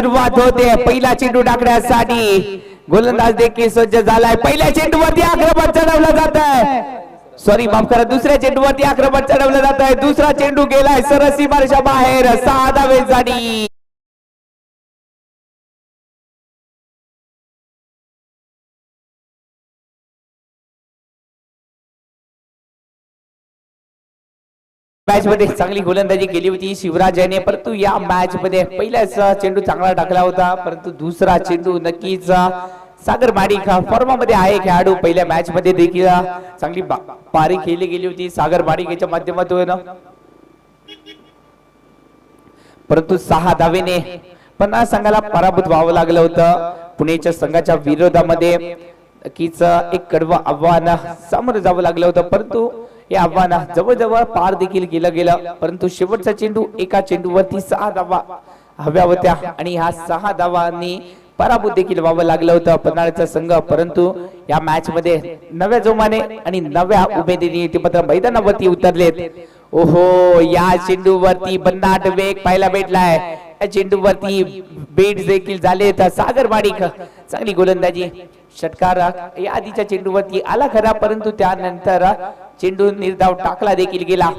सुरुवात होते पहिला चेंडू टाकण्यासाठी गोलंदाज देखील सज्ज झालाय पहिल्या चेंडूवरती आक्रमण चढवलं जात आहे सॉरी माफ करा दुसऱ्या चेंडूवरती आक्रमण चढवलं जात आहे दुसरा चेंडू गेलाय सरळ सीमारेषा बाहेर 6 धावेसाठी मॅच मध्ये चांगली गोलंदाजी केली होती शिवराज याने परंतु या मॅच मध्ये पहिलाच चेंडू चांगला टाकला होता परंतु दुसरा चेंडू नक्कीच सागर माडिक फॉर्मामध्ये आहे खेळाडू पहिल्या मॅच मध्ये देखील चांगली पारी खेळली गेली होती सागर माडिक याच्या माध्यमातून परंतु 6 धावेने पुन्हा संघाला पराभूत व्हावं लागलं होतं पुणेच्या संघाच्या विरोधामध्ये नक्कीच एक कडवं आव्हान सामोरं जावं लागलं होतं परंतु या आव्हान जवळजवळ पार देखील केलं गेलं परंतु शेवटचा चेंडू एका चेंडूवरती 6 धावा हव्या होत्या आणि ह्या 6 धावांनी पराभूत देखील व्हावं लागलं होतं पन्हाळ्याचा संघ परंतु या मॅच मध्ये नव्या जोमाने आणि नव्या उमेदीने ते मात्र मैदानावरती उतरलेत ओहो या चेंडूवरती भन्नाट वेग पाहायला भेटलाय या चेंडूवरती बेट देखील झाले तर सागर माडिक चांगली गोलंदाजी षटकार या आधीच्या चेंडूवरती आला खरा परंतु त्यानंतर चेंडू निर्धाव टाकला देखील गेला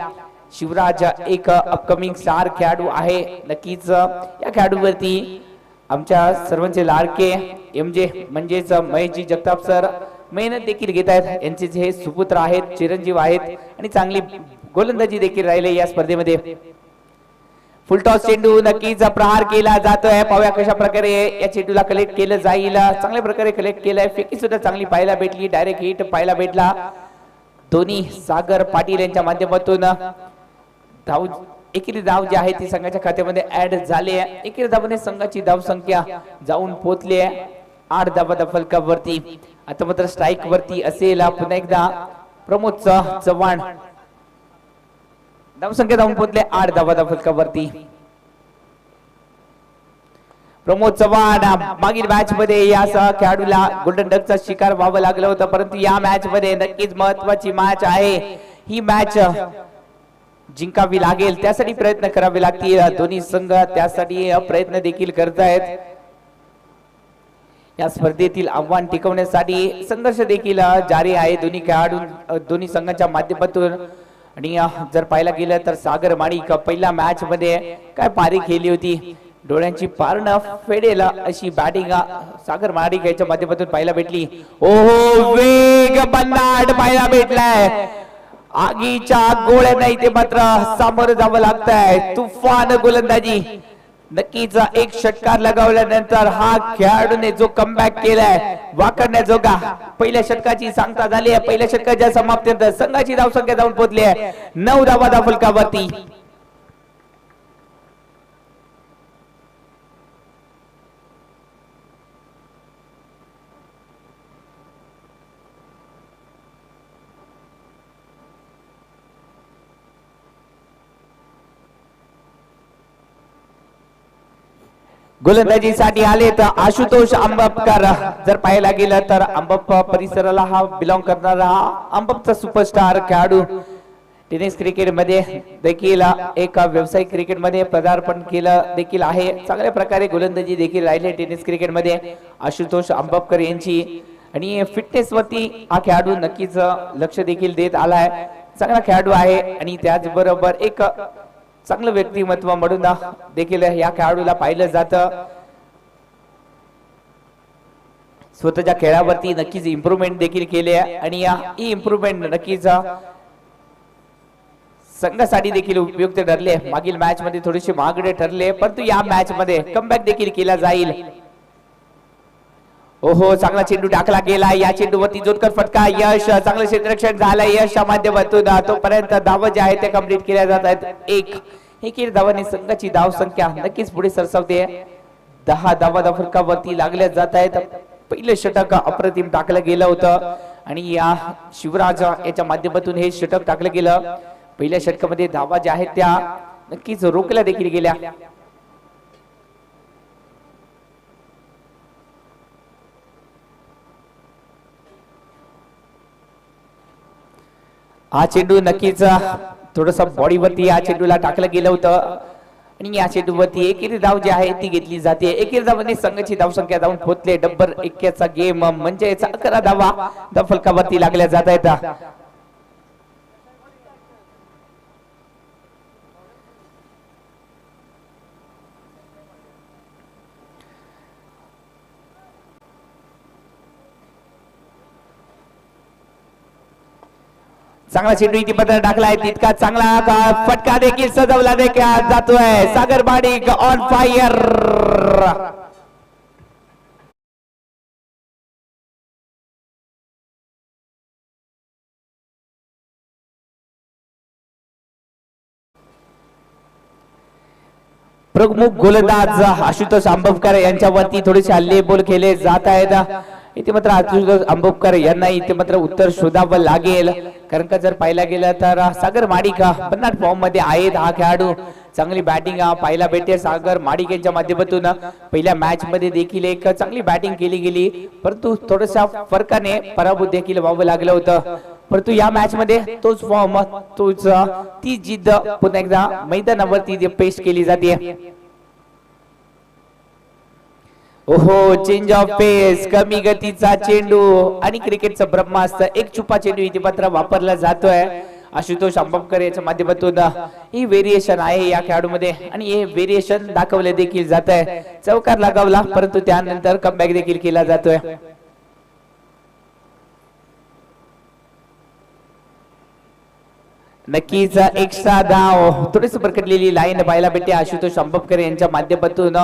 शिवराज एक अपकमिंग स्टार खेळाडू आहे नक्कीच या खेळाडूवरती आमच्या सर्वांचे लाडके एमजे म्हणजेच महेशजी जगताप सर मेहनत देखील घेत आहेत यांचे जे सुपुत्र आहेत चिरंजीव आहेत आणि चांगली गोलंदाजी देखील राहिले या स्पर्धेमध्ये फुलटॉस चेंडू नक्कीच प्रहार केला जातोय पाहूया कशा प्रकारे या चेंडूला कलेक्ट केलं जाईल चांगल्या प्रकारे कलेक्ट केलंय फेकी सुद्धा चांगली पाहायला भेटली डायरेक्ट हिट पाहायला भेटला दोन्ही सागर पाटील यांच्या माध्यमातून धाव एकेरी धाव जी आहे ती संघाच्या खात्यामध्ये ऍड झाली आहे एकेरी धावाने संघाची धाव संख्या जाऊन पोहोचली आहे 8 धावा फलकावरती आता मात्र स्ट्राईक वरती असेल पुन्हा एकदा प्रमोद चव्हाण धाव संख्या जाऊन पोहोचले 8 धावा फलकावरती प्रमोद चव्हाण मागील मॅच मध्ये या खेळाडूला गोल्डन डकचा शिकार व्हावं लागलं होतं परंतु या मॅच मध्ये नक्कीच महत्वाची मॅच आहे ही मॅच जिंकावी लागेल त्यासाठी प्रयत्न करावे लागतील दोन्ही संघ त्यासाठी प्रयत्न देखील करत आहेत या स्पर्धेतील आव्हान टिकवण्यासाठी संघर्ष देखील जारी आहे दोन्ही खेळाडू दोन्ही संघाच्या माध्यमातून आणि जर पाहायला गेलं तर सागर माडिक पहिल्या मॅच मध्ये काय पारी खेळली होती डोळ्यांची पारण फेडेल अशी बॅटिंग सागर माडिक याच्या माध्यमातून पाहायला भेटली ओहो वेग भन्नाट पाहायला भेटलाय आगीच्या गोळ्या नाही ते मात्र सामोरं जावं लागतंय तुफान गोलंदाजी नक्कीच एक षटकार लगावल्यानंतर हा खेळाडूने जो कमबॅक केलाय वाकडण्याजोगा पहिल्या षटकाची सांगता झाली आहे पहिल्या षटकाच्या समाप्तीनंतर संघाची धावसंख्या जाऊन पोहोचली आहे 9 धावा फलकावरती गोलंदाजीसाठी आले तर आशुतोष अंबपकर जर पाहायला गेलं तर अंबप परिसराला हा बिलॉंग करणारा अंबपचा सुपरस्टार खेळाडू टेनिस क्रिकेट मध्ये देखील एक व्यावसायिक क्रिकेट मध्ये पदार्पण केलं देखील आहे चांगल्या प्रकारे गोलंदाजी देखील राहिले टेनिस क्रिकेट मध्ये आशुतोष अंबपकर यांची आणि फिटनेस वरती हा खेळाडू नक्कीच लक्ष देखील देत आलाय चांगला खेळाडू आहे आणि त्याचबरोबर एक चांगलं व्यक्तिमत्व म्हणून देखील या खेळाडूला पाहिलं जातं स्वतःच्या खेळावरती नक्कीच इम्प्रूव्हमेंट देखील केली आहे आणि ही इम्प्रूव्हमेंट नक्कीच संघासाठी देखील उपयुक्त ठरले मागील मॅच मध्ये थोडेसे महागडे ठरले परंतु या मॅच मध्ये कमबॅक देखील केला जाईल ओहो चांगला चेंडू टाकला गेला या चेंडूवरती जोरदार फटका यश चांगलं क्षेत्ररक्षण झालं यशच्या माध्यमातून तोपर्यंत धावा जे आहेत ते कंप्लीट केल्या जात आहेत एक धावाने संघाची धाव संख्या नक्कीच पुढे सरसावते 10 धावा फलकावरती लागल्या जात आहेत पहिले षटक अप्रतिम टाकलं गेलं होतं आणि या शिवराज याच्या माध्यमातून हे षटक टाकलं गेलं पहिल्या षटकामध्ये धावा ज्या आहेत त्या नक्कीच रोखल्या देखील गेल्या हा चेंडू नक्कीच थोडस बॉडीवरती या चेंडूला टाकलं गेलं होतं आणि या चेंडूवरती एकेरी धाव जी आहे ती घेतली जाते। एकेरी धावांनी संघाची धावसंख्या जाऊन पोहोचले डब्बर 1चा गेम म्हणजे 11 धावा धावफलकावरती लागल्या जात आहेत। चांगला चेंडू इथे पत्र टाकलाय तितका चांगला फटका देखील सजवला देखील जातोय। सागर माडिक ऑन फायर। प्रमुख गोलंदाज आशुतोष आंबवकर यांच्यावरती थोडेसे हल्ले बोल केले जात आहेत। इथे मात्र आशुतोष आंबवकर यांना इथे मात्र उत्तर शोधावं लागेल, कारण का जर पाहिला गेलं तर सागर माडिक भन्नाट फॉर्म मध्ये आहेत। हा खेळाडू चांगली बॅटिंग पाहायला भेटते। सागर माडिक यांच्या माध्यमातून पहिल्या मॅच मध्ये देखील एक चांगली बॅटिंग केली गेली, परंतु थोड्याशा फरकाने पराभूत देखील व्हावं लागलं होतं। परंतु या मॅच मध्ये तोच फॉर्म तोच ती जिद्द पुन्हा एकदा मैदानावरती पेश केली जाते। ओहो चेंज ऑफ पेस, कमी गतीचा चेंडू आणि क्रिकेटचं ब्रह्मास्त्र एक छुपा चेंडू इथे मात्र वापरला जातोय आशुतोष आंबवकर याच्या माध्यमातून। ही व्हेरिएशन आहे या खेळाडूमध्ये आणि हे व्हेरिएशन दाखवले देखील जात आहे। चौकार लगावला परंतु त्यानंतर कमबॅक देखील केला जातोय। नक्कीच एक्स्ट्रा धाव थोडीशी भरकटलेली लाईन पाहायला भेटते आशुतोष आंबवकर यांच्या माध्यमातून।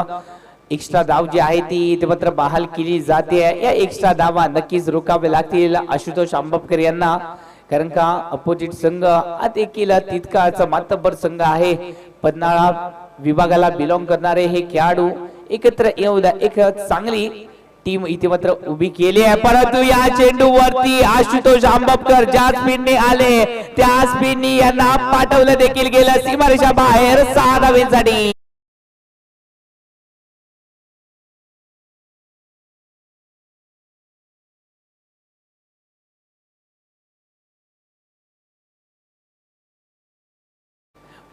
एक्स्ट्रा धाव जी आहे ती मात्र बहाल केली जाते। या एक्स्ट्रा धावा नक्कीच रोखावे लागतील आशुतोष आंबवकर यांना, कारण का अपोजिट संघ देखील तितकाच मातब्बर संघ आहे। पन्हाळा विभागाला बिलॉंग करणारे हे खेळाडू एकत्र येऊन एक चांगली टीम इथे मात्र उभी केली आहे। परंतु या चेंडूवरती आशुतोष आंबवकर ज्या स्पीडने आले त्या स्पीडने यांना पाठवलं देखील गेलं सीमारेषा बाहेर 6 धावांसाठी।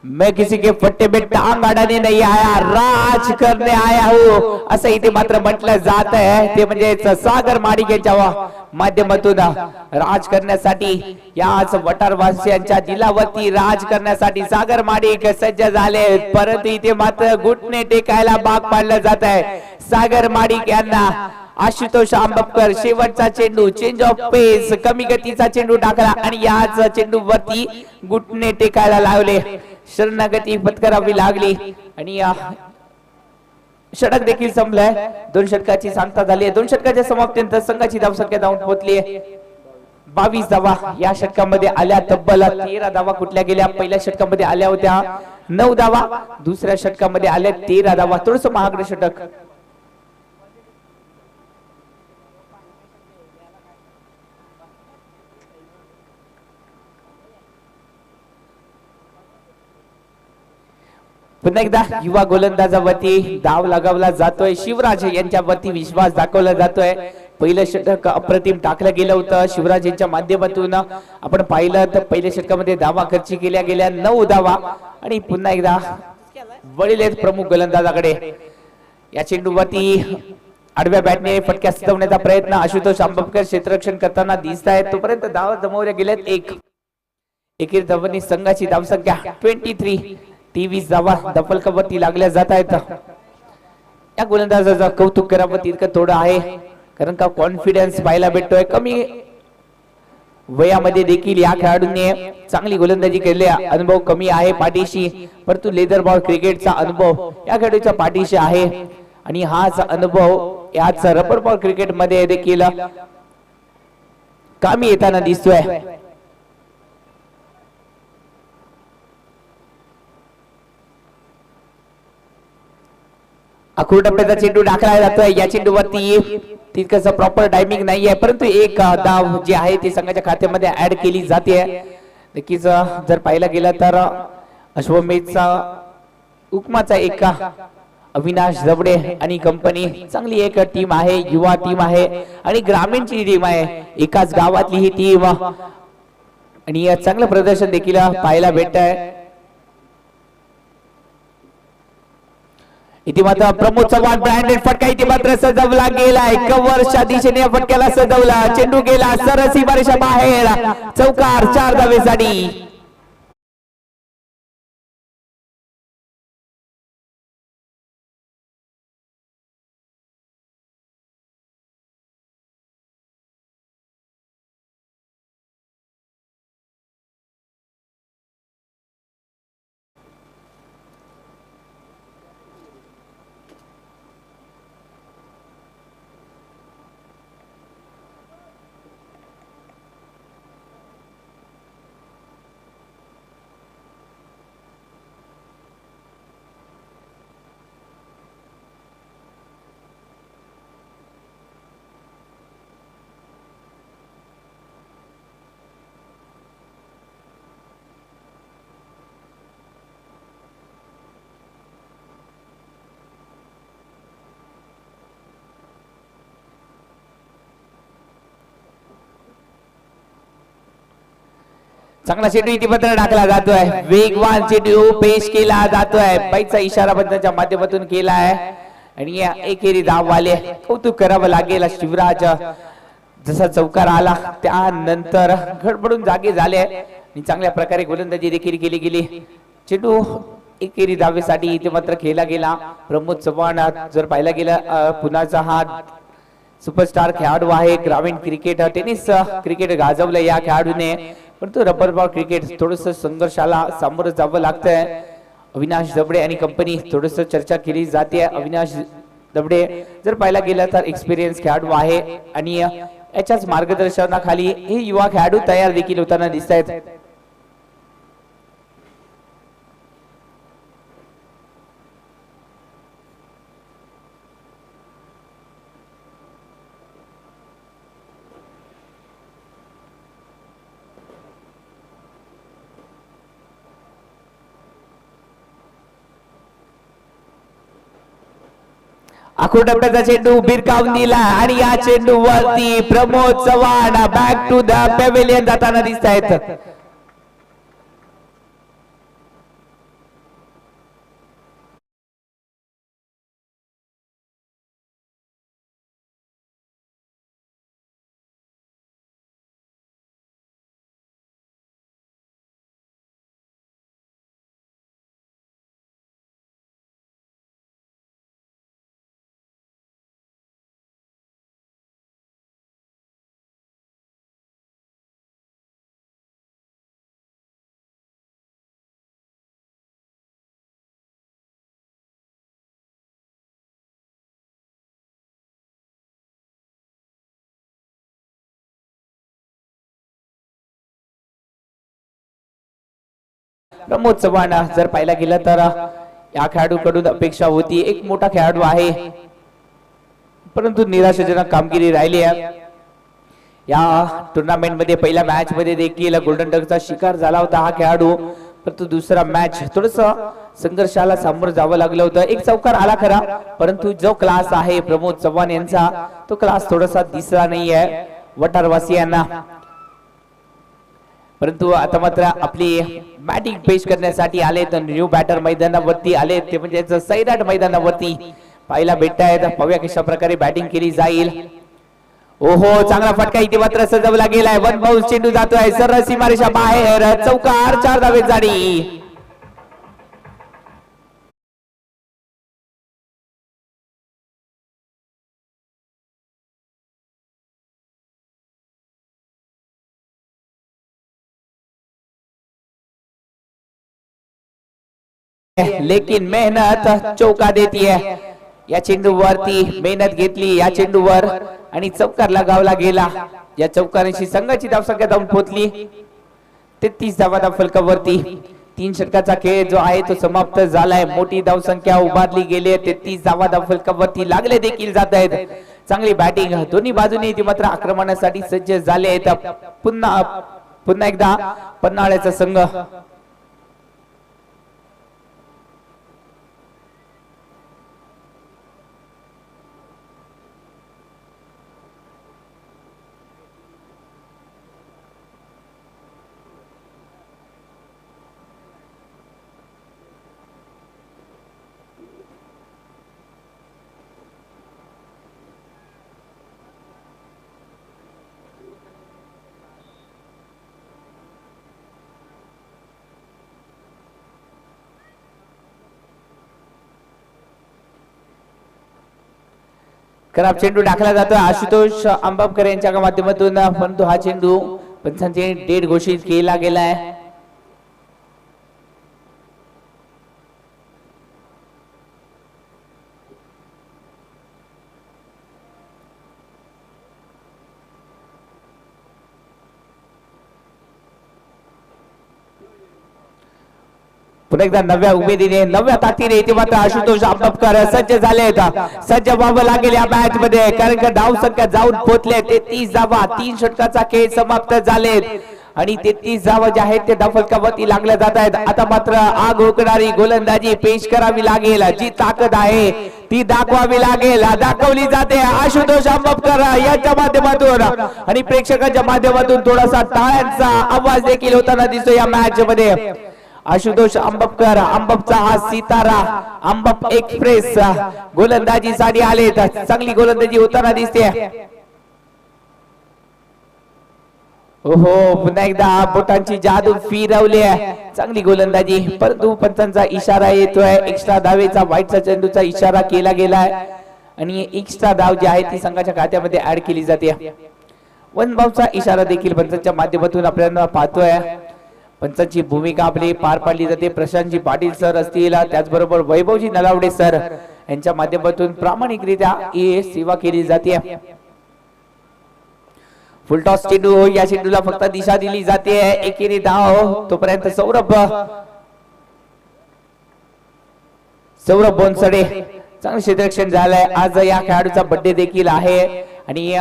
मैं किसी के फट्टे में टांग अडाने नहीं आया, राज करने आया हूं असं इथे मात्र म्हटलं जात आहे। ते म्हणजे सागर माडिक यांच्या माध्यमातून राज करण्यासाठी याच वटारवासियांच्या दिलावरती राज करण्यासाठी सागर माडिक सज्ज झाले, परंतु इथे मात्र घुटणे टेकायला भाग पाडलं जात आहे सागर माडिक यांना। आशुतोष आंबवकर शेवटचा चेंडू चेंज ऑफ पेस, कमी गतीचा चेंडू टाकला आणि याच चेंडू वरती घुटणे टेकायला लावले। शरणागती पत्करावी लागली आणि षटक देखील संपलाय। 2 षटकाची सांगता झाली आहे। 2 षटकाच्या समाप्तीनंतर संघाची धावसंख्या धावून पोहोचली आहे 22 धावा। या षटकामध्ये आल्या तब्बल 13 धावा कुठल्या गेल्या। पहिल्या षटकामध्ये आल्या होत्या 9 धावा, दुसऱ्या षटकामध्ये आल्या 13 धावा। थोडंसं महागडे षटक। पुन्हा एकदा युवा गोलंदाजावरती धाव लगावला जातोय। शिवराज यांच्यावरती विश्वास दाखवला जातोय। पहिलं षटक अप्रतिम टाकलं गेलं होतं शिवराज यांच्या माध्यमातून। आपण पाहिलं तर पहिल्या षटकामध्ये धावा खर्च केल्या गेल्या 9 धावा आणि पुन्हा एकदा वळले प्रमुख गोलंदाजाकडे। या चेंडूवरती आडव्या बॅटने फटक्या सजवण्याचा प्रयत्न आशुतोष आंबवकर क्षेत्ररक्षण करताना दिसत आहेत। तोपर्यंत धावा जमवल्या गेल्यात 1। एकेरी धावांनी संघाची धावसंख्या 23 धावा धावफलकावरती लागल्या जात आहेत। या गोलंदाजाचं कौतुक करावं तितकं थोडं आहे, कारण का कॉन्फिडन्स पाहायला भेटतोय। कमी वयामध्ये देखील या खेळाडूंनी चांगली गोलंदाजी केली। अनुभव कमी आहे पाठीशी, परंतु लेदर बॉल क्रिकेटचा अनुभव या खेळाडूच्या पाठीशी आहे आणि हाच अनुभव याच रबर बॉल क्रिकेट मध्ये देखील कामी येताना दिसतोय। अखूर टप्प्याचा चेंडू टाकला जातोय। या चेंडूवरती तितकंच प्रॉपर टायमिंग नाहीये, परंतु एक धाव जी आहे ती संघाच्या खात्यामध्ये ऍड केली जाते। नक्कीच जर पाहिला गेला तर अश्वमेधचा हुकमाचा एक अविनाश जबडे आणि कंपनी चांगली एक टीम आहे, युवा टीम आहे आणि ग्रामीणची टीम आहे। एकाच गावातली ही टीम आणि चांगलं प्रदर्शन देखील पाहायला भेटत आहे। इथे मात्र प्रमोद चव्हाण ब्रँडेड फटका इथे मात्र सजवला गेलाय. कव्हरच्या दिशेने या फटक्याला सजवला. चेंडू गेला सरळ सीमारेषा बाहेर. चौकार 4 धावेसाठी. चांगला चेंडू इथे मात्र टाकला जातोय. वेगवान चेंडू पेश केला जातोय. बाईचा इशारा बंधनाच्या माध्यमातून केला आहे आणि एकेरी धाववाले कौतुक करावं लागेल. शिवराज जसा चौकार आला त्यानंतर गडबडून जागे झाले आणि चांगल्या प्रकारे गोलंदाजी देखील केली गेली. चेंडू एकेरी धावेसाठी इथे मात्र खेळला गेला. प्रमोद चव्हाण जर पाहिला गेला पुण्याचा हा सुपरस्टार खेळाडू आहे. ग्रामीण क्रिकेट टेनिस क्रिकेट गाजवलं या खेळाडूने. परंतु रबर बॉल क्रिकेट थोडस संघर्षाला सामोरं जावं लागतंय. अविनाश दबडे आणि कंपनी थोडस चर्चा केली जाते. अविनाश दबडे जर पाहिला गेला तर एक्सपिरियन्स खेळाडू आहे आणि याच्याच मार्गदर्शनाखाली हे युवा खेळाडू तयार देखील होताना दिसत आहेत. आखूड डबड्याचा चेंडू बिरकावून दिला आणि या चेंडू वरती Pramod Chavan back to the pavilion जाताना दिसत आहेत. प्रमोद चव्हाण जर पाहिला गेलं तर या खेळाडूकडून अपेक्षा होती. एक मोठा खेळाडू आहे परंतु निराशाजनक कामगिरी राहिली आहे. या टुर्नामेंट मध्ये पहिल्या मॅच मध्ये देखील गोल्डन डकचा शिकार झाला होता हा खेळाडू. परंतु दुसरा मॅच थोडस संघर्षाला सामोरं जावं लागलं होतं. एक चौकार आला खरा परंतु जो क्लास आहे प्रमोद चव्हाण यांचा तो क्लास थोडासा दिसला नाहीये वटारवासियांना. परंतु आता मात्र आपली बॅटिंग पेश करण्यासाठी आले तर न्यू बॅटर मैदानावरती आले ते म्हणजे सैराट मैदानावरती पाहायला भेटतायत. पाहूया कशा प्रकारे बॅटिंग केली जाईल. ओहो चांगला फटका इथे मात्र सजवला गेलाय. वन बाउन्स चेंडू जातोय सरळ सीमारेषा बाहेर. चौकार 4 धावे जाडी. लेकिन मेहनत चौका देती है. या चेंडूवरती मेहनत घेतली या चेंडूवर आणि चौकार लगावला गेला. या चौकारांशी संघाची धावसंख्या जाऊन पोहोचली 33 धावा फलकावरती. 3 षटकाचा खेळ जो आहे तो समाप्त झालाय. मोठी धावसंख्या उभारली गेली 33 धावा फलकावरती लागले देखील जात आहेत. चांगली बॅटिंग दोन्ही बाजूने ती मात्र आक्रमणासाठी सज्ज झाले आहेत. पुन्हा एकदा पन्हाळ्याचा संघ खराब चेंडू टाकला जातो आशुतोष अंबाबकर यांच्या माध्यमातून, परंतु हा चेंडू पंचांचे डेड घोषित केला गेलाय. पुन्हा एकदा नव्या उमेदीने नव्या ताकदीने इथे मात्र आशुतोष अंबाबकर सज्ज झाले आहेत. सज्ज व्हावं लागेल या मॅच मध्ये, कारण का धाव संख्या जाऊन पोहोचले 33 धावा. 3 षटकाचा खेळ समाप्त झालेत आणि 33 धावा ज्या आहेत ते धावफलकावरती लागल्या जात आहेत. आता मात्र आग ओकणारी गोलंदाजी पेश करावी लागेल. जी ताकद आहे ती दाखवावी लागेल. दाखवली जाते आशुतोष अंबाबकर यांच्या माध्यमातून आणि प्रेक्षकांच्या माध्यमातून थोडासा टाळ्यांचा आवाज देखील होताना दिसतो या मॅच मध्ये. आशुतोष अंबाबकर, अंबाबचा हा सितारा, अंबाब एक्सप्रेस गोलंदाजीसाठी आले. चांगली गोलंदाजी होताना दिसते. ओहो, पुन्हा एकदा बोटांची जादू फिरवली आहे. चांगली गोलंदाजी, परंतु पंचांचा इशारा येतोय. एक्स्ट्रा धावेचा, व्हाईटचा चेंडूचा इशारा केला गेलाय आणि एक्स्ट्रा धाव जी आहे ती संघाच्या खात्यामध्ये ऍड केली जाते. वन बाउंसचा इशारा देखील पंचांच्या माध्यमातून आपल्याला पाहतोय. पंचांची भूमिका आपली पार पाडली जाते. प्रशांतजी पाटील सर असतील, त्याचबरोबर वैभवजी नलावडे सर यांच्या माध्यमातून प्रामाणिकरित्या ही सेवा केली जाते. फुलटॉस चेंडू, या चेंडूला फक्त दिशा दिली जाते. एकेरी धाव तोपर्यंत सौरभ बोनसडे चांगलं क्षेत्ररक्षण झालंय. आज या खेळाडूचा बर्थडे देखील आहे आणि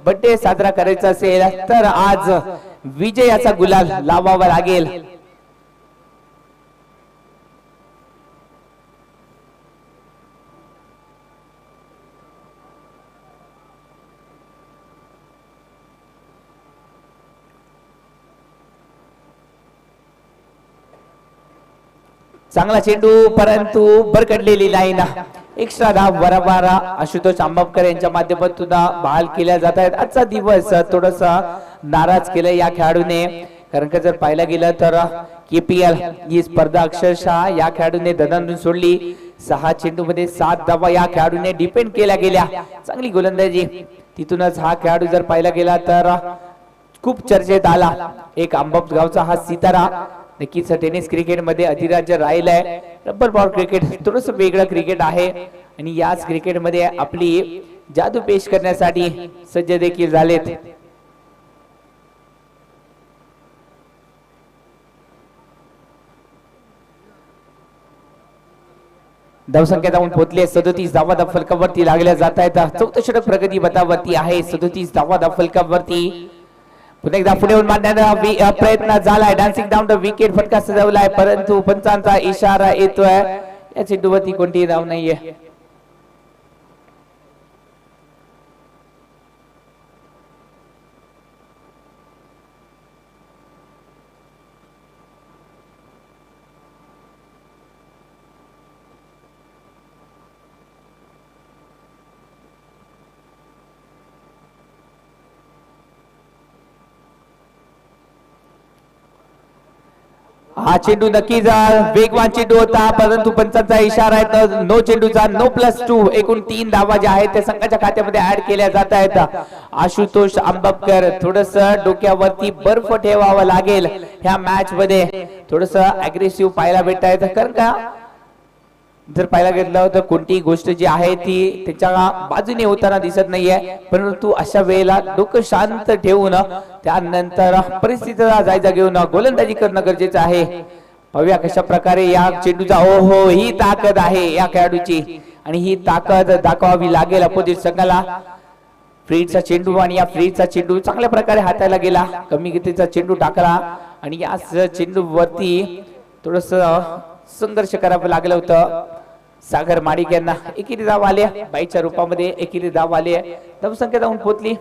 बर्थडे साजरा करायचा असेल तर आज विजयाचा गुलाल लावावा लागेल. चांगला चेंडू, परंतु बरकडलेली लाईन. एक्स्ट्रा धाव बरोबर आशुतोष अंबाबकर यांच्या माध्यमातून बहाल केल्या जात आहेत. आजचा दिवस थोडासा नाराज केलं या खेळाडूने, कारण का जर पाहायला गेलं तर KPL ही स्पर्धा अक्षरशः या खेळाडूने दणानून सोडली. 6 चेंडू मध्ये 7 धावा या खेळाडूने डिपेंड केल्या गेल्या. चांगली गोलंदाजी, तिथूनच हा खेळाडू जर पाहायला गेला तर खूप चर्चेत आला. एक अंबाब गावचा हा सितारा नक्कीच टेनिस क्रिकेट मध्ये अधिराज्य राहिलाय. रबर बॉल क्रिकेट थोडस वेगळं क्रिकेट आहे आणि याच क्रिकेट मध्ये आपली जादू पेश करण्यासाठी सज्ज देखील झालेत. धावसंख्या जाऊन पोहोचले 37 धावा फलकावरती लागल्या जात आहेत. 14 षटक प्रगती पथावरती आहे. 37 धावा फलकावरती पुन्हा एकदा पुढे येऊन मारण्याचा प्रयत्न झालाय. डान्सिंग डाऊन द विकेट फटका सजवलाय, परंतु पंचांचा इशारा येतोय. या चेंडूवरती कोणतीही धाव नाहीये. हा चेंडू नक्कीच वेगवान चेंडू होता, परंतु पंचांचा इशारा आहे तर नो चेंडूचा, नो +2. एकूण 3 धावा ज्या आहेत त्या संघाच्या खात्यामध्ये ऍड केल्या जात आहेत. आशुतोष अंबाबकर, थोडस डोक्यावरती बर्फ ठेवावा लागेल. ह्या मॅच मध्ये थोडस अग्रेसिव्ह पाहायला भेटत आहेत, कारण का जर पाहायला गेलं तर कोणतीही गोष्ट जी आहे ती त्याच्या बाजूने होताना दिसत नाहीये. परंतु अशा वेळेला डोकं शांत ठेवून त्यानंतर परिस्थितीचा जायजा घेऊन गोलंदाजी करणं गरजेचं आहे. पाहूया कशा प्रकारे या चेंडूचा, ओहो, ही ताकद आहे या खेळाडूची आणि ही ताकद दाखवावी लागेल अपोजिट संघाला. फ्रीडचा चेंडू आणि या फ्रीडचा चेंडू चांगल्या प्रकारे हाताळला गेला. कमी गतीचा चेंडू टाकला आणि या चेंडू वरती थोडस संघर्ष करावं लागलं होतं. सागर माडिक यांना एकेरी धाव आले, बाईच्या रूपामध्ये एकेरी धाव आले. धावसंख्या जाऊन पोहोचली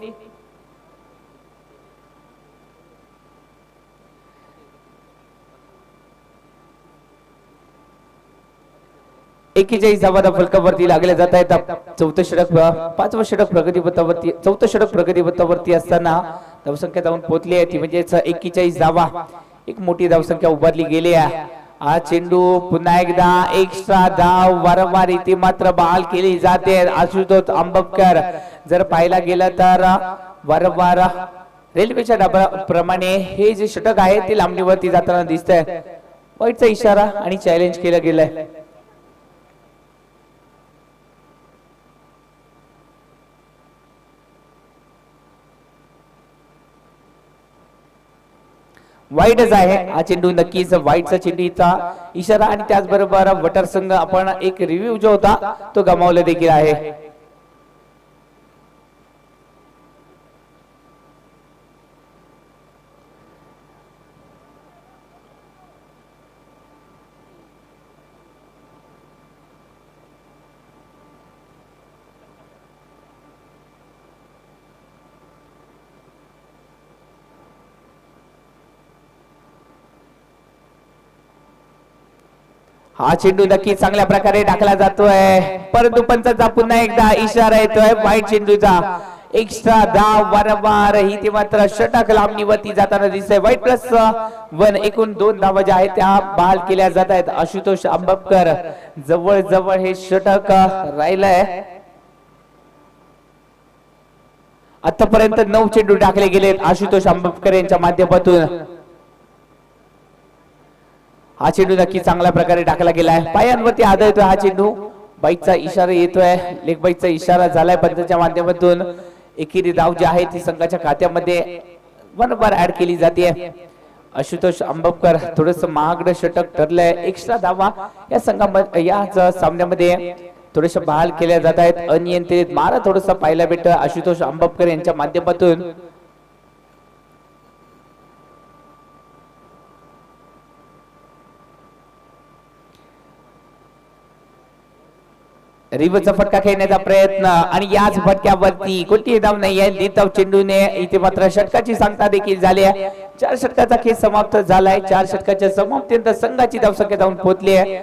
41 धावा फलकावरती लागले जात आहेत. 4 षटक 5वं षटक प्रगतीपथावरती, 4थं षटक प्रगतीपथावरती असताना धावसंख्या जाऊन पोहोचली आहे ती म्हणजेच 41 धावा. एक मोठी धावसंख्या उभारली गेली आहे हा चेंडू पुन्हा एकदा एक्स्ट्रा धाव वारंवार इथे मात्र बहाल केली जाते आशुतोष आंबेडकर जर पाहायला गेलं तर वारंवार रेल्वेच्या डब्याप्रमाणे हे जे षटक आहे ते लांबणीवरती जाताना दिसतंय वाईटचा इशारा आणि चॅलेंज केलं गेलंय वाईटच आहे हा चेंडू नक्कीच वाईटचा चेंडूचा इशारा आणि त्याचबरोबर वटर संघ आपण एक रिव्ह्यू जो होता तो गमावला देखील आहे हा चेंडू नक्की चांगल्या प्रकारे टाकला जातोय परंतु पंचाचा पुन्हा एकदा इशारा येतोय वाईट चेंडूचा एक्स्ट्रा धाव वारंवार ही ते मात्र षटक लांबणीवरती जाताना दिसतंय वाईट प्लस 1 एकूण 2 धावा ज्या आहेत त्या बहाल केल्या जात आहेत आशुतोष आंबेडकर जवळ जवळ हे षटक राहिलंय आतापर्यंत 9 चेंडू टाकले गेलेत आशुतोष आंबेडकर यांच्या माध्यमातून हा चेंडू नक्की चांगल्या प्रकारे टाकला गेलाय पायांवरती आदळतोय हा चेंडू बाईकचा इशारा येतोय लेग बाईकचा इशारा झालाय पंचाच्या माध्यमातून एकेरी धाव जी आहे ती संघाच्या खात्यामध्ये वारंवार ऍड केली जाते आशुतोष आंबेडकर थोडस महागड षटक ठरलंय एक्स्ट्रा धावा या संघामध्ये याच सामन्यामध्ये थोडेसे बहाल केल्या जात आहेत अनियंत्रित मारा थोडस पाहायला भेटतं आशुतोष आंबेडकर यांच्या माध्यमातून रिव्हचा फटका खेळण्याचा प्रयत्न आणि याच फटक्यावरती कोणतीही धाव नाही आहे लीताव चेंडूने इथे मात्र षटकाची सांगता देखील झाली आहे 4 षटकाचा खेळ समाप्त झालाय 4 षटकाच्या समाप्तीनंतर संघाची धावसंख्या जाऊन पोहोचली आहे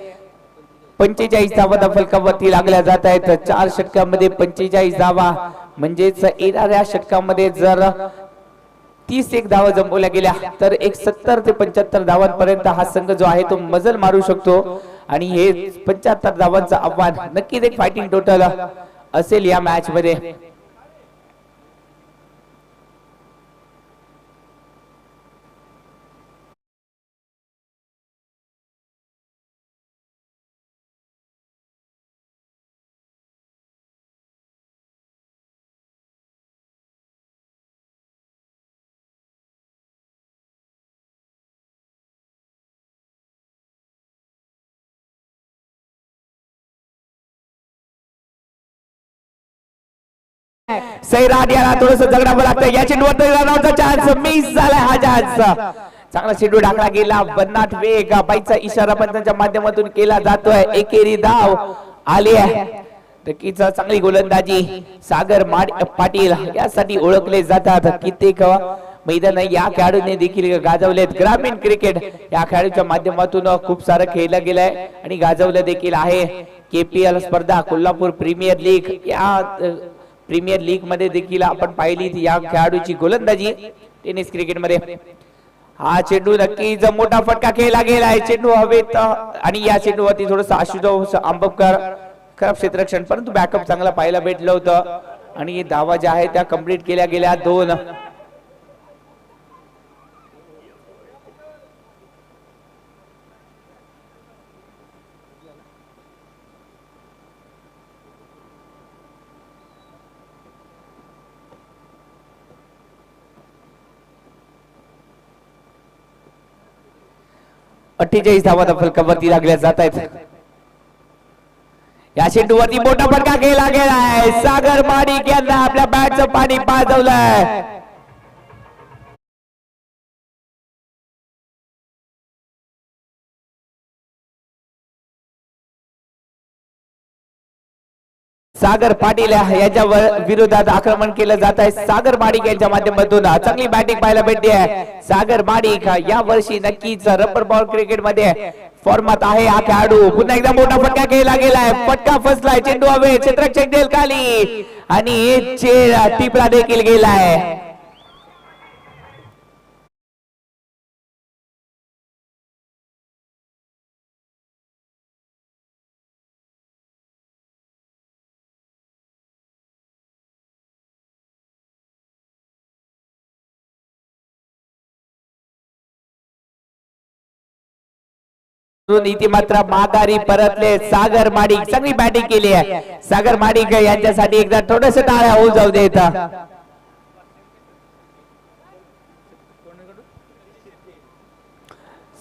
45 धावा फलकावरती लागल्या जात आहेत 4 षटकामध्ये 45 धावा म्हणजेच येणाऱ्या षटकामध्ये जर 31 धावा जमवल्या गेल्या तर 70 ते 75 धावांपर्यंत हा संघ जो आहे तो मजल मारू शकतो आणि हे 75 धावांचं आव्हान नक्कीच एक फायटिंग टोटल असेल या मॅच मध्ये सैराट याला थोडस जगडावं लागतं या चेंडूवर रनआउटचा चान्स मिस झालाय हा चान्स चांगला चेंडू टाकला गेला बन्नाट वेग बाईचा इशारा पण त्यांच्या माध्यमातून केला जातोय एकेरी धाव आली आहे नक्कीच चांगली गोलंदाजी सागर पाटील यासाठी ओळखले जातात कित्येक मैदान या खेळाडूने देखील गाजवलेत ग्रामीण क्रिकेट या खेळाडूच्या माध्यमातून खूप सारं खेळलं गेलंय आणि गाजवलं देखील आहे केपीएल स्पर्धा कोल्हापूर प्रीमियर लीग या प्रीमियर लीग मध्ये देखील आपण पाहिली या खेळाडूची गोलंदाजी टेनिस क्रिकेट मध्ये हा चेंडू नक्कीच मोठा फटका खेळला गेलाय चेंडू हवेत आणि या चेंडूवरती थोडस आशुतोष आंबेडकर खराब क्षेत्ररक्षण परंतु बॅकअप चांगला पाहायला भेटलं होतं आणि धावा ज्या आहेत त्या कंप्लीट केल्या गेल्या 2 48 धावा फलकावरती लागल्या जात आहेत या चेंडूवरती मोठा फटका केला गेलाय सागर माडिक यांना आपल्या बॅटचं पाणी पाजवलंय सागर पाटील यांच्या विरोधात आक्रमण केलं जात आहे सागर माडिक यांच्या माध्यमातून चांगली बॅटिंग पाहायला भेटते आहे सागर माडिक या वर्षी नक्कीच रबर बॉल क्रिकेट मध्ये फॉर्मात आहे हा खेळाडू पुन्हा एकदा मोठा फटका केला गेलाय फटका फसलाय चेंडू हवे क्षेत्ररक्षक देल खाली आणि टिपला देखील गेलाय इथे मात्र माघारी परतले सागर माडिक. चांगली बॅटिंग केली आहे सागर माडिक यांच्यासाठी. एकदा थोडस टाळ्या होऊ जाऊ देत.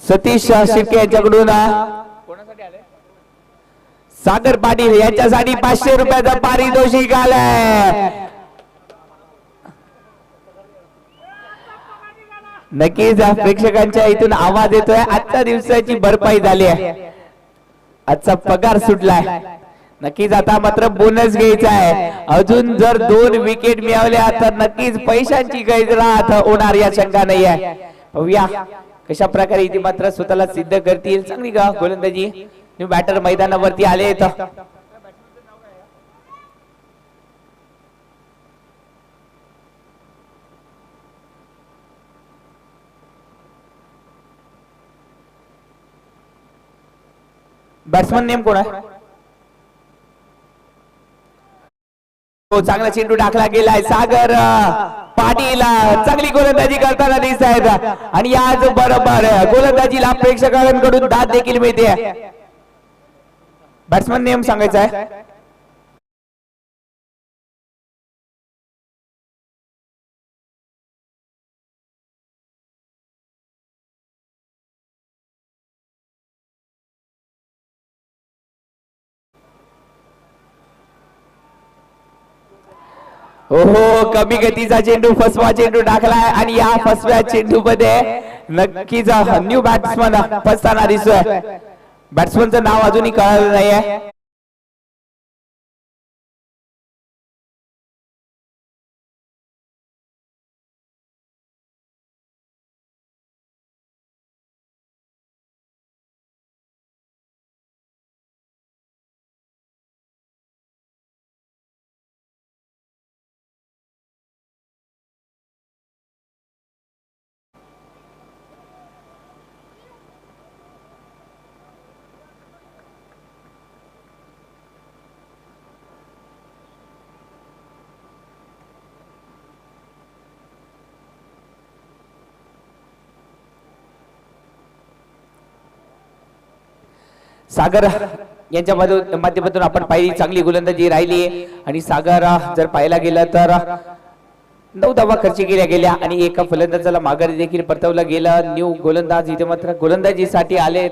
सतीश शिर्के यांच्याकडून सागर पाटील यांच्यासाठी 500 रुपयाचा पारितोषिक आलाय. नक्कीच प्रेक्षकांच्या इथून आवाज येतोय. आजच्या दिवसाची भरपाई झाली आहे. आजचा पगार सुटलाय. नक्कीच आता मात्र बोनस घ्यायचा आहे. अजून जर 2 विकेट मिळवल्या तर नक्कीच पैशांची गैररात होणार या शंका नाही आहे. पाहूया कशा प्रकारे इथे मात्र स्वतःला सिद्ध करतील. चांगली गोलंदाजी. न्यू बॅटर मैदानावरती आले. बॅट्समन नेम कोण आहे? हो, चांगला चेंडू टाकला गेलाय. सागर पाटील चांगली गोलंदाजी करताना दिसत आहेत आणि आज बरोबर गोलंदाजीला प्रेक्षकांकडून दाद देखील मिळते. बॅट्समन नेम सांगायचा आहे. हो, कमी गतीचा चेंडू फसवा चेंडू टाकलाय आणि या फसव्या चेंडू मध्ये नक्कीच न्यू बॅट्समन फसताना दिसतोय. बॅट्समनचं नाव अजूनही कळालं नाहीये. सागर यांच्या माध्यमातून आपण पाहिली चांगली गोलंदाजी राहिली आणि सागर जर पाहायला गेलं तर 9 धावा खर्च केल्या गेल्या आणि एका फलंदाजाला माघारी देखील परतवलं गेलं. न्यू गोलंदाज इथे मात्र गोलंदाजीसाठी आले.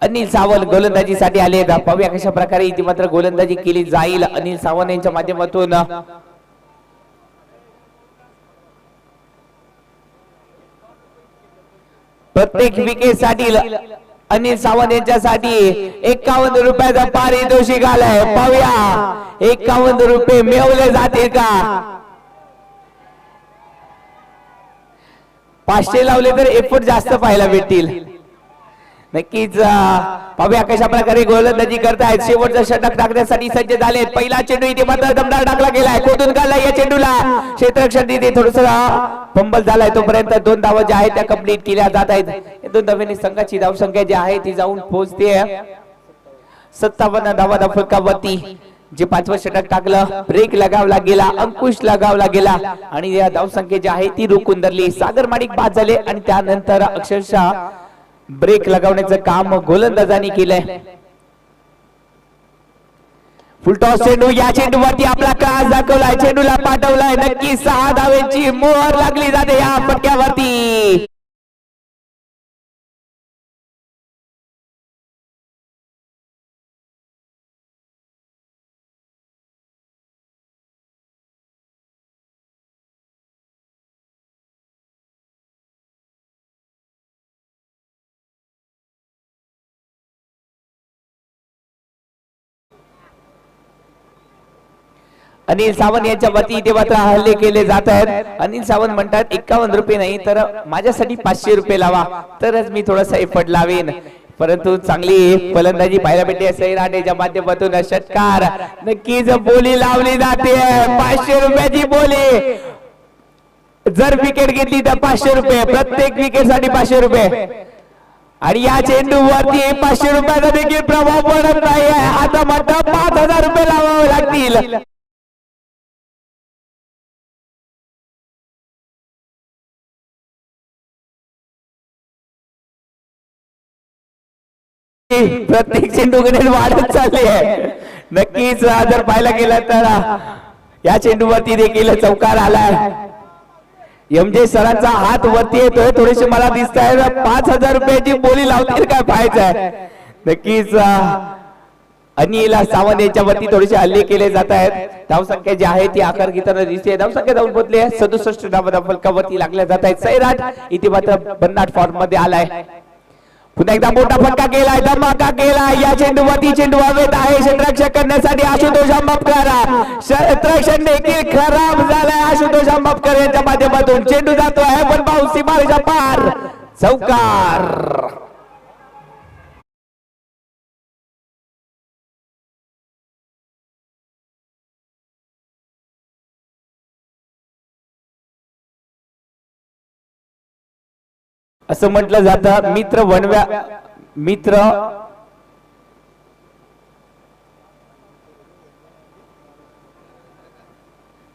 अनिल सावंत गोलंदाजीसाठी आले. पाहूया कशा प्रकारे इथे मात्र गोलंदाजी केली जाईल अनिल सावंत यांच्या माध्यमातून. प्रत्येक विकेट साठी अनिल सावंत यांच्यासाठी 51 रुपयाचा पारितोषिक आलाय. पाहूया 51 रुपये मिळवले जातील का? 500 लावले तर एफर्ट जास्त पाहायला भेटतील. नक्कीच पाहूया कशा प्रकारे गोलंदाजी करतायत. शेवटचा षटक टाकण्यासाठी सज्ज झाले. पहिला चेंडू इथे मात्र दमदार टाकला गेलाय. खोदून काढला या चेंडूला. क्षेत्ररक्षण तिथे थोडस फंबल झालाय. तोपर्यंत 2 धावा ज्या आहेत त्या कंप्लीट केल्या जात आहेत. 2 धावांनी संघाची धावसंख्या जी आहे ती जाऊन पोहोचते 57 धावा फलकावरती. जे 5वं षटक टाकलं ब्रेक लगावला गेला, अंकुश लगावला गेला आणि या धावसंख्या जी आहे ती रोखून धरली. सागर माडिक बाद झाले आणि त्यानंतर अक्षरशः ब्रेक लगावण्याचं काम गोलंदाजांनी केलंय. फुलटॉस चेंडू. या चेंडूवरती आपला क्लास दाखवलाय. चेंडूला पाठवलाय. नक्की 6 धावांची मोहर लागली जाते या फटक्यावरती. अनिल सावंत यांच्या वती इथे मात्र हल्ले केले जात आहेत. अनिल सावंत म्हणतात 51 रुपये नाही तर माझ्यासाठी 500 रुपये लावा तरच मी थोडासा एफर्ट लावेन. परंतु चांगली फलंदाजी पाहायला भेटते सैराटेच्या माध्यमातून. षटकार. नक्कीच बोली लावली जाते. 500 रुपयाची बोली. जर विकेट घेतली तर 500 रुपये. प्रत्येक विकेट साठी 500 रुपये आणि या चेंडूवरती 500 रुपयाचा देखील प्रभाव पडत नाही. आता मात्र 5000 रुपये लावावे लागतील. गती प्रत्येक चेंडूकडे वाढत चालली आहे. नक्कीच जर पाहायला गेलं तर या चेंडूवरती देखील चौकार आलाय. एमजे सरांचा हात वरती येतोय. थोडेसे मला दिसत आहे 5,000 रुपयाची बोली लावतील काय पाहायचंय. नक्कीच अनिल सावंत यांच्या वरती थोडेसे हल्ले केले जात आहेत. धावसंख्या जी आहे ती आकार घेताना दिसते. धावसंख्या जाऊन पोहोचली 67 धावा फलकावरती लागल्या जात आहेत. सैराट इथे मात्र भन्नाट फॉर्म मध्ये आलाय. पुन्हा एकदा मोठा फटका केलाय, धमाका केलाय. या चेंडूवरती चेंडू हवेत आहे क्षेत्ररक्षण करण्यासाठी आशुतोष आंबपकर. क्षेत्ररक्षण देखील खराब झालाय आशुतोष आंबपकर यांच्या माध्यमातून. चेंडू जातोय पण भाऊ सीमारेषा पार. चौकार. असं म्हटलं जातं मित्र वनव्या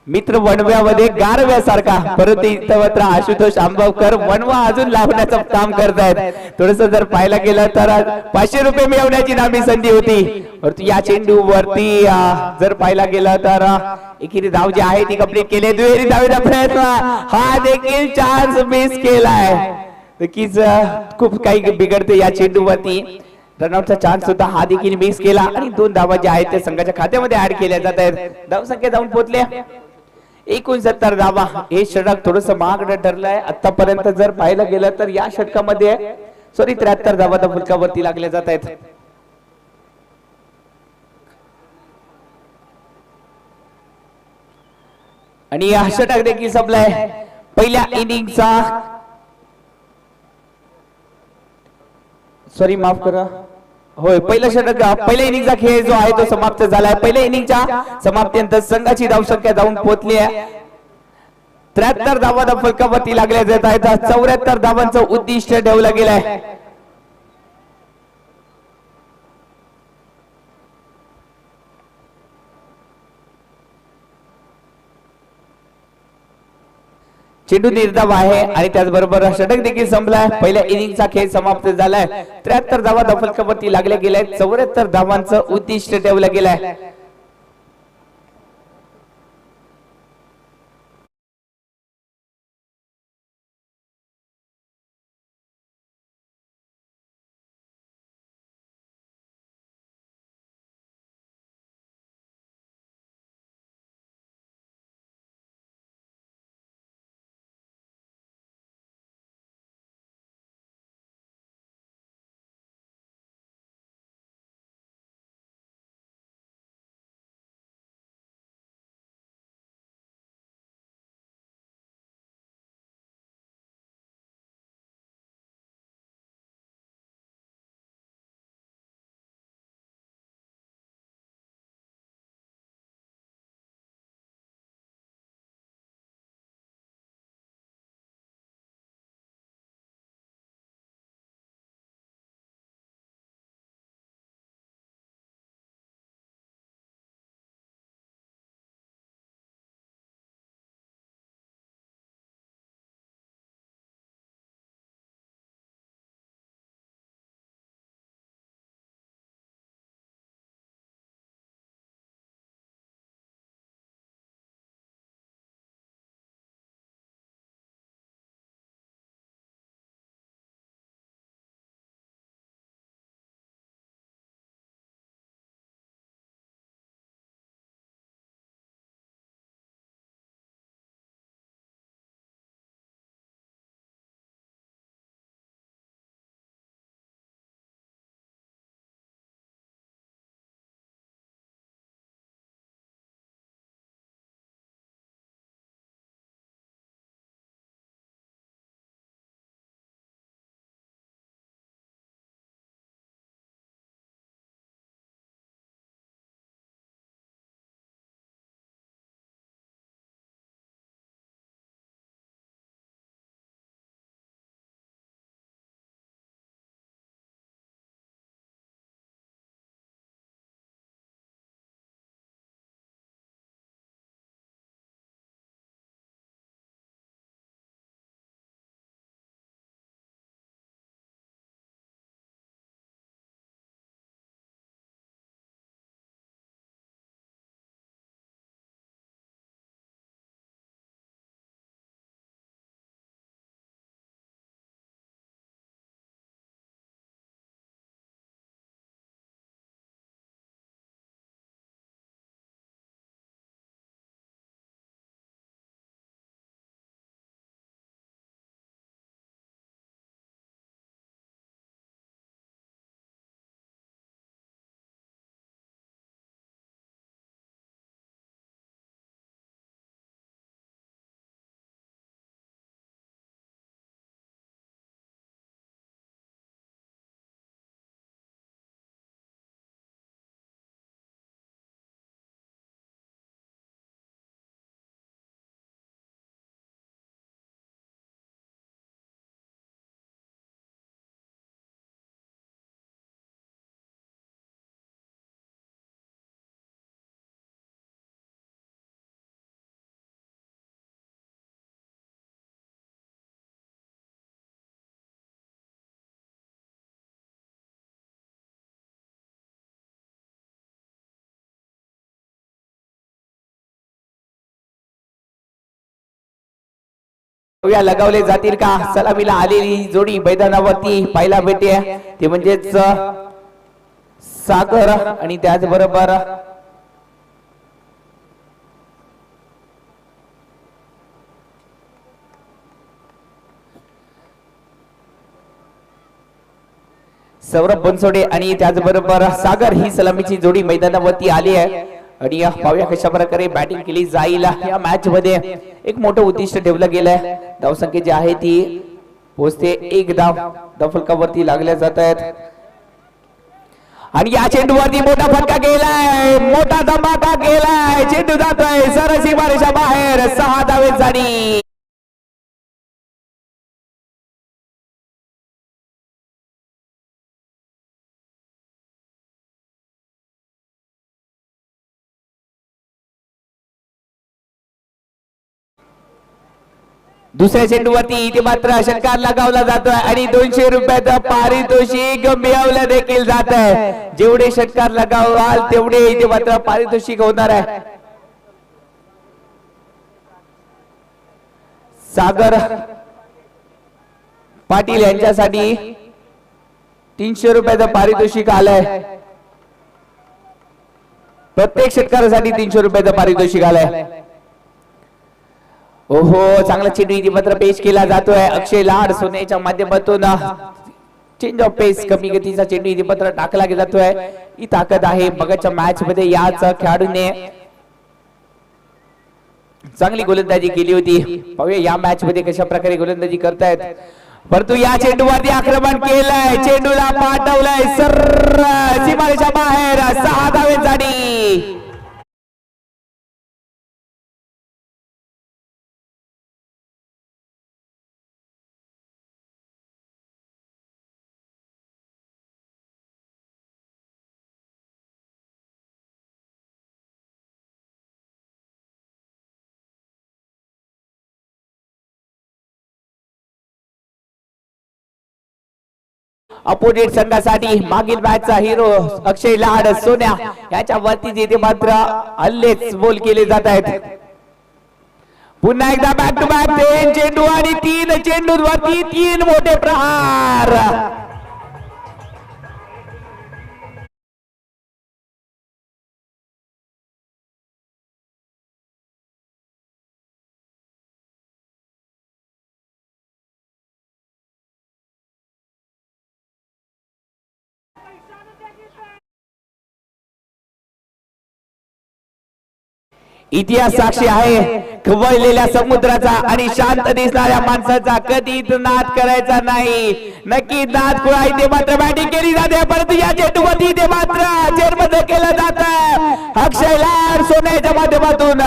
मित्र वनव्यामध्ये गारव्यासारखा. परंतु इथं मात्र आशुतोष आंबवकर वनवा अजून लावण्याचं काम करतायत. थोडस जर पाहायला गेलं तर 500 रुपये मिळवण्याची नामी संधी होती. परंतु या चेंडू वरती जर पाहायला गेलं तर एकेरी धाव जी आहे ती कंप्लीट केली. दुहेरी धावेचा प्रयत्न हा देखील चान्स मिस केलाय. नक्कीच खूप काही बिघडते या चेंडूवरती. रनआउटचा चान्स होता हा देखील मिस केला आणि 2 धावा ज्या आहेत त्या संघाच्या खात्यामध्ये ऍड केल्या जात आहेत. धावसंख्या जाऊन पोहोचल्या 69 धावा. हे षटक थोडस महागड ठरलंय आतापर्यंत. जर पाहायला गेलं तर या षटकामध्ये 73 धावा फलकावरती लागल्या जात आहेत. आणि हा षटक देखील संपलाय. पहिल्या इनिंगचा माफ करा. होय, पहिलं षटक पहिल्या इनिंगचा खेळ जो आहे तो समाप्त झालाय. पहिल्या इनिंगच्या समाप्तीनंतर संघाची धावसंख्या जाऊन पोहोचली आहे 73 धावा फलकावरती लागल्या जात आहेत. 74 धावांचं उद्दिष्ट ठेवलं गेलंय. चेंडू निर्धाव आहे आणि त्याचबरोबर षटक देखील संपलाय. पहिल्या इनिंगचा खेळ समाप्त झालाय. 73 धावा फलकावरती लागल्या गेल्या. 74 धावांचं उद्दिष्ट ठेवलं गेलंय. लगावले जातील का? सलामीला आलेली जोडी मैदानावरती पाहायला भेटते ते म्हणजेच सागर आणि त्याचबरोबर सौरभ बनसोडे आणि त्याचबरोबर सागर ही सलामीची जोडी मैदानावरती आली आहे आणि पाहूया कशा प्रकारे बॅटिंग केली जाईल या मॅच मध्ये. एक मोठं उद्दिष्ट ठेवलं गेलंय. धावसंख्या जी आहे ती पोहोचते 1 धाव फलकावरती लागल्या जात आहेत आणि या चेंडूवरती मोठा फटका गेलाय, मोठा धमाका गेलाय, चेंडू जातोय सरसी बारेच्या बाहेर. 6 धावेसाठी दुसऱ्या चेंडूवरती इथे मात्र षटकार लगावला जातोय आणि 200 रुपयाचं पारितोषिक मिळवलं देखील जात आहे. जेवढे षटकार लगावाल तेवढे इथे मात्र पारितोषिक होणार आहे. सागर पाटील यांच्यासाठी 300 रुपयाचं पारितोषिक आलंय. प्रत्येक षटकारासाठी 300 रुपयाचं पारितोषिक आलंय. ओहो, चांगला चेंडू इथे मात्र पेश केला जातोय. अक्षय लाड सोन्याच्या माध्यमातून चेंज ऑफ पेस कमी गतीचा चेंडू इथे मात्र टाकला जातोय. ही ताकद आहे बघाच्या मॅच मध्ये. याच खेळाडूने चांगली गोलंदाजी केली होती. पाहूया या मॅच मध्ये कशा प्रकारे गोलंदाजी करतायत. परंतु या चेंडूवरती आक्रमण केलंय, चेंडूला पाठवलंय सर्र सीमारेच्या बाहेर. 6 धावेसाठी अपोजिट संघासाठी मागील मॅचचा हिरो अक्षय लाड सोन्या याच्या वरती जिथे मात्र हल्लेच बोल केले जात आहेत. पुन्हा एकदा बॅक टू बॅक 3 चेंडू आणि 3 चेंडूंवरती 3 मोठे प्रहार. इतिहास साक्षी आहे खवळलेल्या समुद्राचा आणि शांत दिसणाऱ्या माणसाचा. कधीच नाद करायचा नाही. नक्की नाद कुळा इथे मात्र बॅटिंग केली जाते. परंतु या चेंडूवरती इथे मात्र चेरबंद केलं जात अक्षय लाड सोन्याच्या माध्यमातून.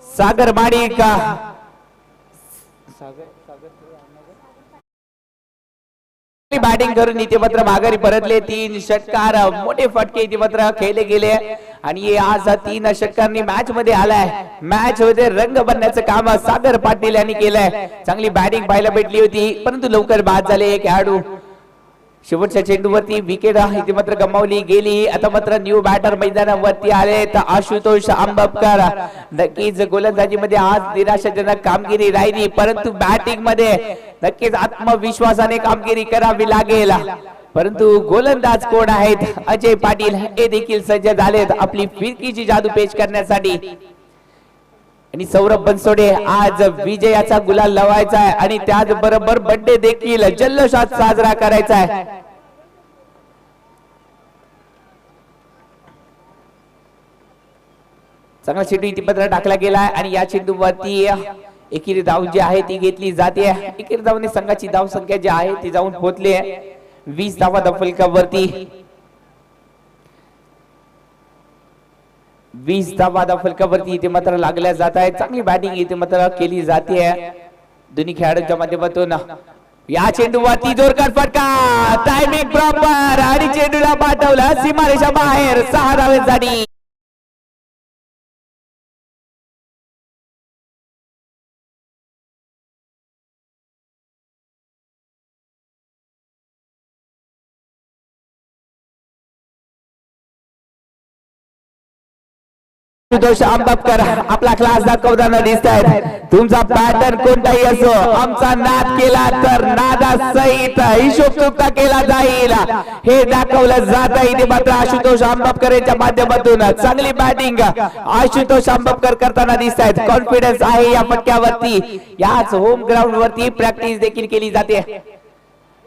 सागर माडिक बॅटिंग करून इथे मात्र माघारी परतले. 3 षटकार मोठे फटके इथे मात्र खेळले गेले आणि आज 3 षटकांनी मॅच मध्ये आलाय. मॅच मध्ये रंग बनण्याचं काम सागर पाटील यांनी केलंय. चांगली बॅटिंग पाहायला भेटली होती परंतु लवकर बाद झाले खेळाडू. शेवटच्या चेंडूवरती विकेट इथे मात्र गमावली गेली. आता मात्र न्यू बॅटर मैदानावरती आले तर आशुतोष आंबपकर. नक्कीच गोलंदाजीमध्ये आज निराशाजनक कामगिरी राहिली परंतु बॅटिंग मध्ये नक्कीच आत्मविश्वासाने कामगिरी करावी लागेल. परंतु गोलंदाज कोण आहेत? अजय पाटील हे देखील सज्ज झालेत आपली फिरकीची जादू पेश करण्यासाठी. आणि सौरभ बनसोडे आज विजयाचा गुलाल लावायचा आहे आणि त्याचबरोबर बर्थडे देखील जल्लोषात साजरा करायचा आहे. चांगला चेंडू इथे पत्र टाकला गेलाय आणि या चेंडूवरती एकेरी धाव जी आहे ती घेतली जाते. एकेरी धावने संघाची धाव संख्या जी आहे ती जाऊन पोहोचली आहे 20 धावा फलकावरती. 20 धावा फलकावरती इथे मात्र लागल्या जात आहे. चांगली बॅटिंग इथे मात्र केली जाते दोन्ही खेळाडूंच्या माध्यमातून. या चेंडूवरती जोरदार फटका, टायमिंग प्रॉपर आणि चेंडूला पाठवलं सीमारेषा बाहेर. 6 धावांसाठी आशुतोष आंबापकर आपला क्लास दाखवताना दिसत आहेत. तुमचा पॅटर्न कोणताही असो, आमचा नाद केला तर नादासहित हिशोब चुकता केला जाईल हे दाखवलं जात आहे. मात्र आशुतोष आंबापकर यांच्या माध्यमातून चांगली बॅटिंग आशुतोष आंबापकर करताना दिसत आहेत. कॉन्फिडन्स आहे या फटक्यावरती. याच होम ग्राउंड वरती प्रॅक्टिस देखील केली जाते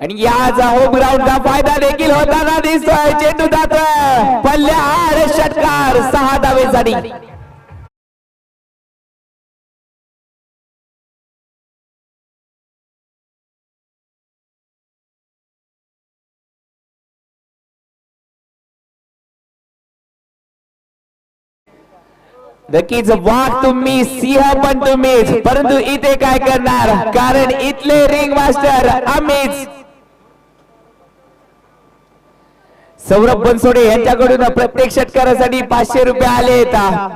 आणि याचा होम ग्राउंडचा फायदा देखील होताना दिसतोय. चेंडू जातोय पल्ल्याआड, षटकार. 6 धावेसाठी नक्कीच वाघ तुम्ही, सिंह पण तुम्हीच, परंतु इथे काय करणार, कारण इथले रिंग मास्टर आम्हीच. सौरभ बनसोडे यांच्याकडून प्रत्येक षटकारासाठी 500 रुपये आले.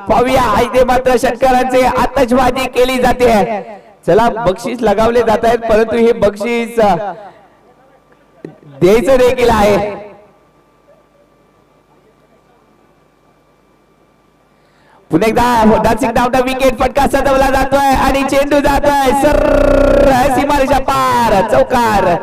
पाहूया इथे मात्र षटकारांचे आतषबाजी केली जाते. चला बक्षीस लगावले जात आहेत, परंतु हे बक्षीस द्यायचं देखील आहे. पुन्हा एकदा डान्सिंग डाऊन विकेट, फटका सजवला जातोय आणि चेंडू जातोय सर सीमारेषा पार. चौकार.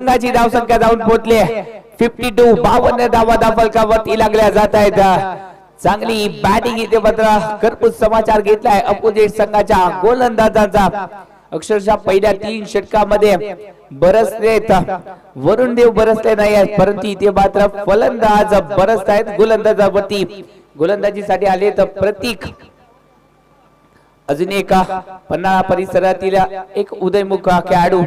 संघाची धावसंख्या जाऊन पोहोचली 52. 52 धावा फलकावरती लागल्या जात आहेत. चांगली बॅटिंग इथे मात्र कर्पूस समाचार घेतलाय अपोजिट संघाच्या गोलंदाजांचा. अक्षरशः पहिल्या 3 षटकामध्ये बरसलेत वरुण देव बरसले नाही आहेत, परंतु इथे मात्र फलंदाज बरसत आहेत गोलंदाजावरती. गोलंदाजीसाठी आले तर प्रतीक, अजून एक पन्हाळा परिसरातील एक उदयमुख खेळाडू.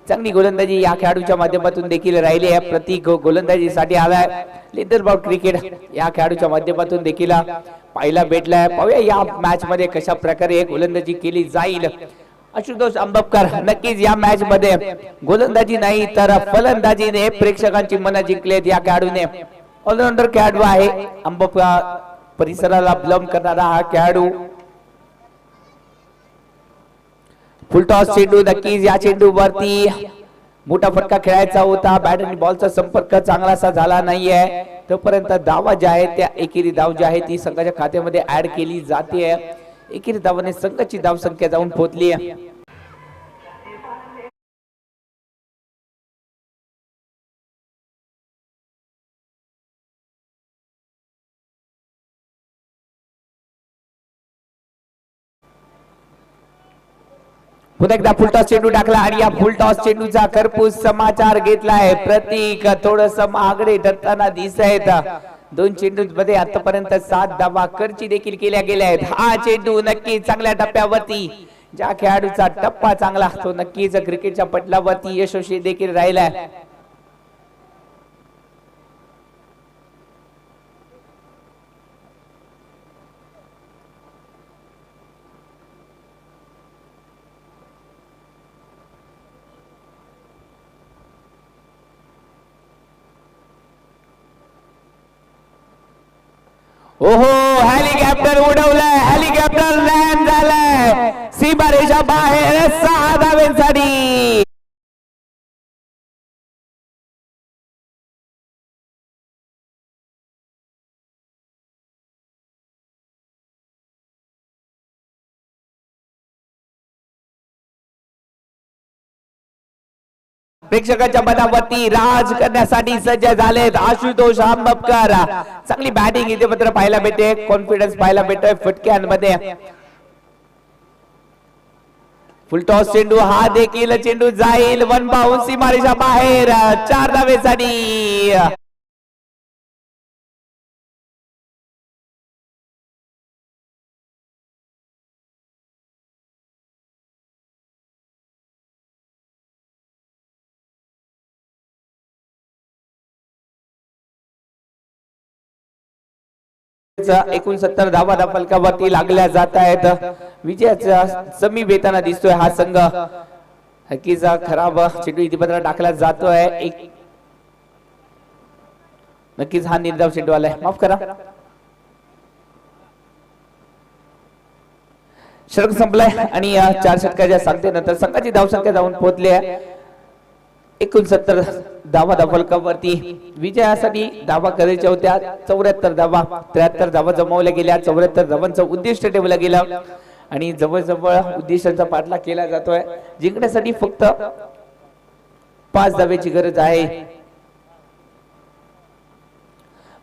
चांगली गोलंदाजी या खेळाडूच्या माध्यमातून देखील राहिली आहे. प्रतीक गोलंदाजीसाठी आलाय. लेदरबॉल क्रिकेट या खेळाडूच्या माध्यमातून देखील पाहायला भेटलाय. पाहूया या मॅच मध्ये कशा प्रकारे गोलंदाजी केली जाईल. आशुतोष अंबपकर नक्कीच या मॅच मध्ये गोलंदाजी नाही तर फलंदाजीने प्रेक्षकांची मन जिंकलेत. या खेळाडूने ऑलराऊंडर खेळाडू आहे. अंबपकर परिसराला बिलॉंग करणारा हा खेळाडू. फुलटॉस चेंडू, नक्कीच या चेंडूवरती मोठा फटका खेळायचा होता. बॅट आणि बॉलचा संपर्क चांगलासा झाला नाहीये. तोपर्यंत धावा ज्या आहेत त्या एकेरी धाव जी आहे ती संघाच्या खात्यामध्ये ऍड केली जाते. एकेरी धावाने संघाची धाव संख्या जाऊन पोहोचली आहे. पुन्हा एकदा फुलटॉस चेंडू टाकला आणि या फुलटॉस चेंडूचा कर्पूस समाचार घेतलाय. प्रतीक थोडस मागडे ठरताना दिसत आहेत. 2 चेंडू मध्ये आतापर्यंत 7 धावा खर्ची देखील केल्या गेल्या आहेत. हा चेंडू नक्की चांगल्या टप्प्यावरती, ज्या खेळाडूचा टप्पा चांगला तो नक्कीच क्रिकेटच्या पटलावरती यशस्वी देखील राहिलाय. ओहो, हेलिकॉप्टर उडवलंय, हेलिकॉप्टर लँड झालंय सीमारेषा बाहेर 6 धावांसाठी. प्रेक्षकांच्या मनावरती राज करण्यासाठी सज्ज झालेत आशुतोष अंबपकर. चांगली बॅटिंग इथे मात्र पाहायला भेटते. कॉन्फिडन्स पाहायला भेटतोय फटक्यांमध्ये. फुलटॉस चेंडू, हा देखील चेंडू जाईल वन बाउंस सीमारेषा बाहेर 4 धावेसाठी. एकूण 70 धावा फलकावरती लागल्या जात आहेत. विजयाचा समीप येताना दिसतोय हा संघ. हकीचा खराब चेंडू इथे पत्र टाकला जातोय. नक्कीच हा निर्धाव चेंडू आलाय, माफ करा. षटक संपलाय आणि 4 षटकाच्या सांगतेनंतर संघाची धावसंख्या जाऊन पोहोचली आहे 69 धावा फलकावरती. विजयासाठी धावा करायच्या होत्या 74 धावा. 73 धावा जमवल्या गेल्या. 74 धावांचं उद्दिष्ट ठेवलं गेलं आणि जवळजवळ उद्दिष्टांचा पाठलाग केला जातोय. जिंकण्यासाठी फक्त 5 धावेची गरज आहे.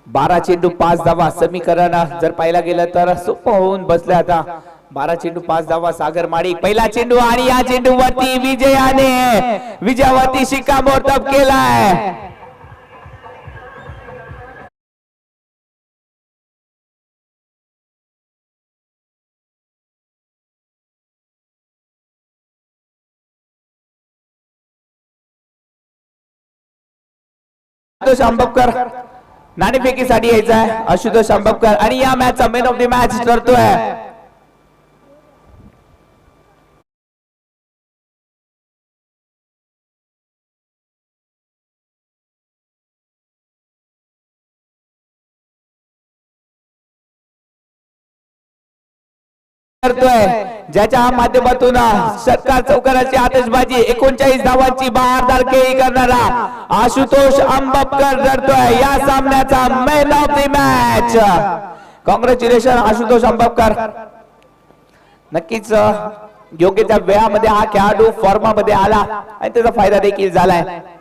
12 चेंडू 5 धावा समीकरण जर पाहिला गेलं तर सोपं होऊन बसलं. आता 12 चेंडू 5 धावा सागर माडी. पहिला चेंडू आणि या चेंडूवरती विजयावरती शिक्कामोर्तब केलाय. आशुतोष अंबपकर नाणेफेकीसाठी यायचा आहे. आशुतोष अंबपकर आणि या मॅचचा मॅन ऑफ द मॅच ठरतोय. ज्याच्या माध्यमातून सरकार चौकाराची आतिषबाजी 39 धावांची बहारदार खेळी करणारा आशुतोष अंबपकर ठरतोय या सामन्याचा man of the match. Congratulation Ashutosh Ambapkar. नक्कीच योग्य त्या वेळामध्ये हा खेळाडू फॉर्मामध्ये आला आणि त्याचा फायदा देखील झालाय.